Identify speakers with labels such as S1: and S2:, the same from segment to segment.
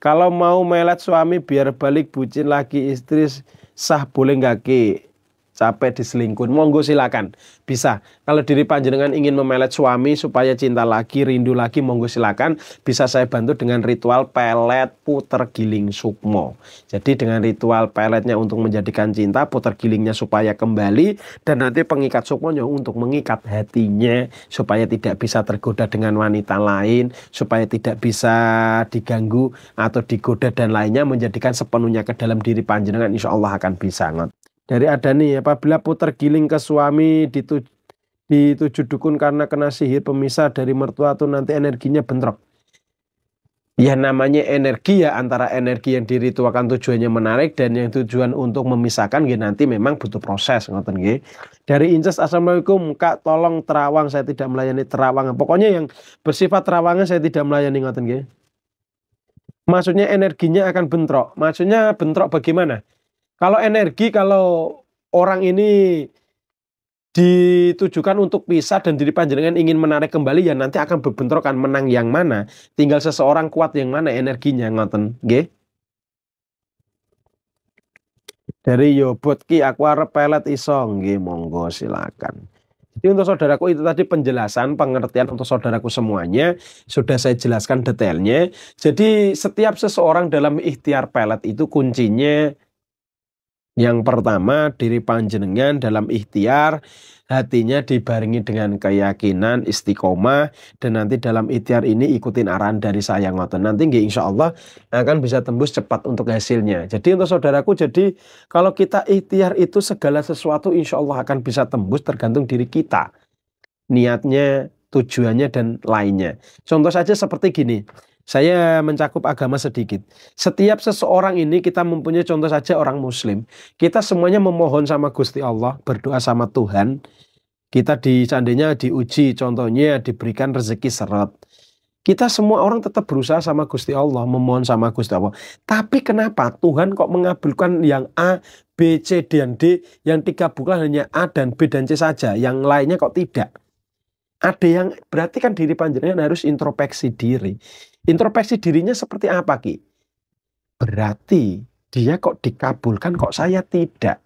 S1: Kalau mau melet suami biar balik bucin lagi istri sah boleh nggak Ki? Capek diselingkuh, monggo silakan, bisa. Kalau diri panjenengan ingin memelet suami supaya cinta lagi, rindu lagi, monggo silakan. Bisa saya bantu dengan ritual pelet puter giling sukmo. Jadi dengan ritual peletnya untuk menjadikan cinta, puter gilingnya supaya kembali, dan nanti pengikat sukmonya untuk mengikat hatinya supaya tidak bisa tergoda dengan wanita lain, supaya tidak bisa diganggu atau digoda dan lainnya, menjadikan sepenuhnya ke dalam diri panjenengan. Insya Allah akan bisa. Dari ada nih, apabila putar giling ke suami dituju dukun karena kena sihir pemisah dari mertua atau nanti energinya bentrok. Ya namanya energi ya, antara energi yang diritualkan tujuannya menarik dan yang tujuan untuk memisahkan ya nanti memang butuh proses ngoten nggih. Dari Inces, assalamualaikum Kak, tolong terawang, saya tidak melayani terawang. Pokoknya yang bersifat terawangan saya tidak melayani ngoten nggih. Maksudnya energinya akan bentrok. Maksudnya bentrok bagaimana? Kalau energi, kalau orang ini ditujukan untuk pisah dan diri panjenengan ingin menarik kembali, ya nanti akan berbentrokan, menang yang mana. Tinggal seseorang kuat yang mana energinya, ngoten nggih. Dari Yobot Ki, aku arep pelet iso nggih, monggo silakan. Jadi untuk saudaraku itu tadi penjelasan, pengertian untuk saudaraku semuanya sudah saya jelaskan detailnya. Jadi setiap seseorang dalam ikhtiar pelet itu kuncinya yang pertama, diri panjenengan dalam ikhtiar, hatinya dibarengi dengan keyakinan, istiqomah, dan nanti dalam ikhtiar ini ikutin arahan dari saya ngoten. Nanti nggih insya Allah akan bisa tembus cepat untuk hasilnya. Jadi untuk saudaraku, jadi kalau kita ikhtiar itu segala sesuatu insya Allah akan bisa tembus, tergantung diri kita. Niatnya, tujuannya, dan lainnya. Contoh saja seperti gini. Saya mencakup agama sedikit. Setiap seseorang ini kita mempunyai contoh saja orang muslim. Kita semuanya memohon sama Gusti Allah, berdoa sama Tuhan. Kita seandainya diuji, contohnya diberikan rezeki seret. Kita semua orang tetap berusaha sama Gusti Allah, memohon sama Gusti Allah. Tapi kenapa Tuhan kok mengabulkan yang A, B, C, dan D, yang 3 bulan hanya A dan B dan C saja, yang lainnya kok tidak? Ada yang berarti kan diri panjenengan harus introspeksi diri. Introspeksi dirinya seperti apa Ki? Berarti dia kok dikabulkan kok saya tidak.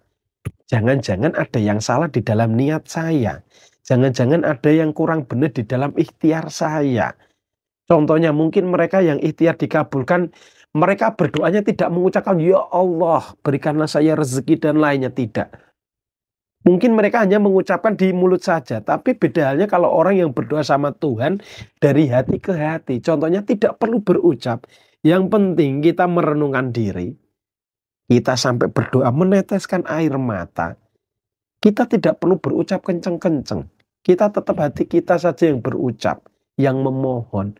S1: Jangan-jangan ada yang salah di dalam niat saya. Jangan-jangan ada yang kurang benar di dalam ikhtiar saya. Contohnya mungkin mereka yang ikhtiar dikabulkan, mereka berdoanya tidak mengucapkan ya Allah berikanlah saya rezeki dan lainnya, tidak. Mungkin mereka hanya mengucapkan di mulut saja, tapi beda halnya kalau orang yang berdoa sama Tuhan dari hati ke hati. Contohnya tidak perlu berucap. Yang penting kita merenungkan diri. Kita sampai berdoa meneteskan air mata. Kita tidak perlu berucap kenceng-kenceng. Kita tetap hati kita saja yang berucap, yang memohon.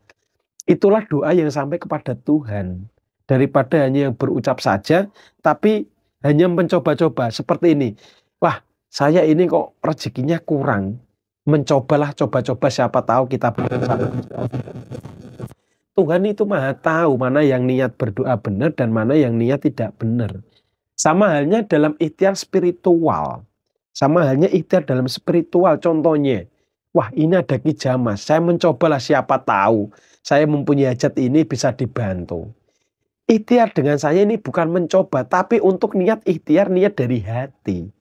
S1: Itulah doa yang sampai kepada Tuhan. Daripada hanya yang berucap saja, tapi hanya mencoba-coba seperti ini. Wah, saya ini kok rezekinya kurang. Mencobalah, coba-coba, siapa tahu kita bersama. Tuhan itu maha tahu mana yang niat berdoa benar dan mana yang niat tidak benar. Sama halnya dalam ikhtiar spiritual. Sama halnya ikhtiar dalam spiritual. Contohnya, wah ini ada Ki Jamas. Saya mencobalah, siapa tahu saya mempunyai hajat ini bisa dibantu. Ikhtiar dengan saya ini bukan mencoba, tapi untuk niat ikhtiar, niat dari hati.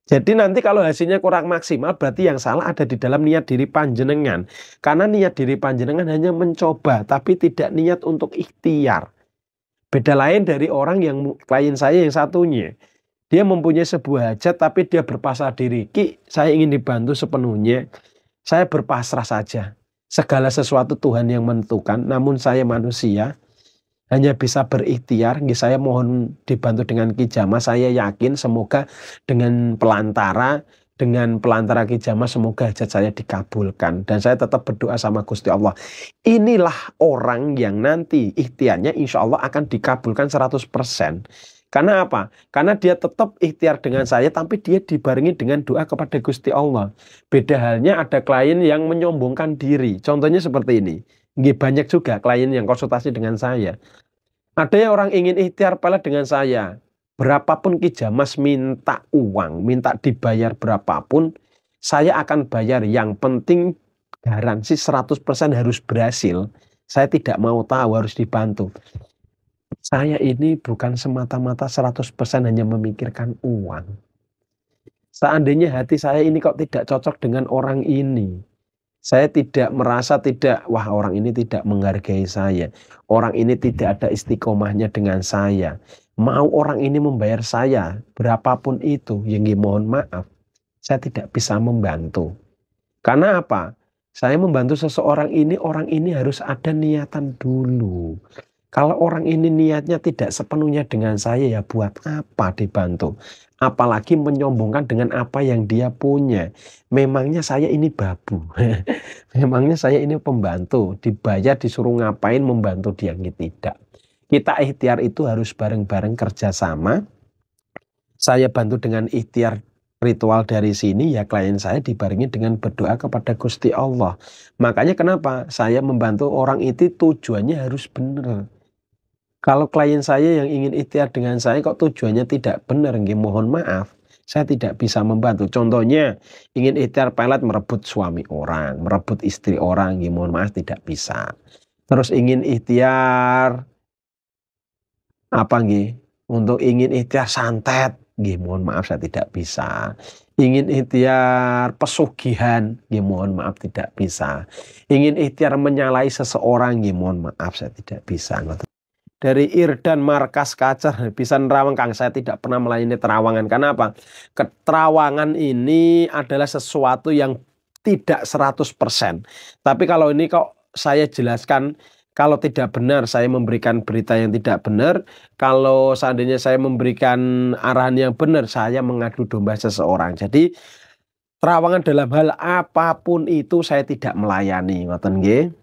S1: Jadi nanti kalau hasilnya kurang maksimal, berarti yang salah ada di dalam niat diri panjenengan. Karena niat diri panjenengan hanya mencoba, tapi tidak niat untuk ikhtiar. Beda lain dari orang yang klien saya yang satunya. Dia mempunyai sebuah hajat, tapi dia berpasrah diri. Ki, saya ingin dibantu sepenuhnya. Saya berpasrah saja. Segala sesuatu Tuhan yang menentukan, namun saya manusia. Hanya bisa berikhtiar, saya mohon dibantu dengan Ki Jamas. Saya yakin semoga dengan pelantara Ki Jamas semoga hajat saya dikabulkan. Dan saya tetap berdoa sama Gusti Allah. Inilah orang yang nanti ikhtiarnya insya Allah akan dikabulkan 100%. Karena apa? Karena dia tetap ikhtiar dengan saya, tapi dia dibarengi dengan doa kepada Gusti Allah. Beda halnya ada klien yang menyombongkan diri. Contohnya seperti ini. Banyak juga klien yang konsultasi dengan saya. Ada yang orang ingin ikhtiar pelet dengan saya. Berapapun Ki Jamas minta uang, minta dibayar berapapun, saya akan bayar. Yang penting garansi 100% harus berhasil. Saya tidak mau tahu, harus dibantu. Saya ini bukan semata-mata 100% hanya memikirkan uang. Seandainya hati saya ini kok tidak cocok dengan orang ini, saya tidak merasa wah orang ini tidak menghargai saya, orang ini tidak ada istiqomahnya dengan saya, mau orang ini membayar saya berapapun itu, ya nggih mohon maaf, saya tidak bisa membantu. Karena apa? Saya membantu seseorang ini, orang ini harus ada niatan dulu. Kalau orang ini niatnya tidak sepenuhnya dengan saya, ya buat apa dibantu? Apalagi menyombongkan dengan apa yang dia punya. Memangnya saya ini babu. Memangnya saya ini pembantu, dibayar disuruh ngapain membantu dia, tidak. Kita ikhtiar itu harus bareng-bareng kerjasama. Saya bantu dengan ikhtiar ritual dari sini, ya klien saya dibarengi dengan berdoa kepada Gusti Allah. Makanya kenapa saya membantu orang itu tujuannya harus benar. Kalau klien saya yang ingin ikhtiar dengan saya kok tujuannya tidak benar, nggih mohon maaf, saya tidak bisa membantu. Contohnya, ingin ikhtiar pelet merebut suami orang, merebut istri orang, nggih mohon maaf tidak bisa. Terus ingin ikhtiar apa nggih, untuk ingin ikhtiar santet, nggih mohon maaf saya tidak bisa. Ingin ikhtiar pesugihan, nggih mohon maaf tidak bisa. Ingin ikhtiar menyalahi seseorang, nggih mohon maaf saya tidak bisa. Dari Irdan Markas Kacer, bisa nerawang Kang, saya tidak pernah melayani terawangan. Karena apa? Keterawangan ini adalah sesuatu yang tidak 100%. Tapi kalau ini kok saya jelaskan, kalau tidak benar saya memberikan berita yang tidak benar, kalau seandainya saya memberikan arahan yang benar, saya mengadu domba seseorang. Jadi terawangan dalam hal apapun itu saya tidak melayani, ngoten nggih.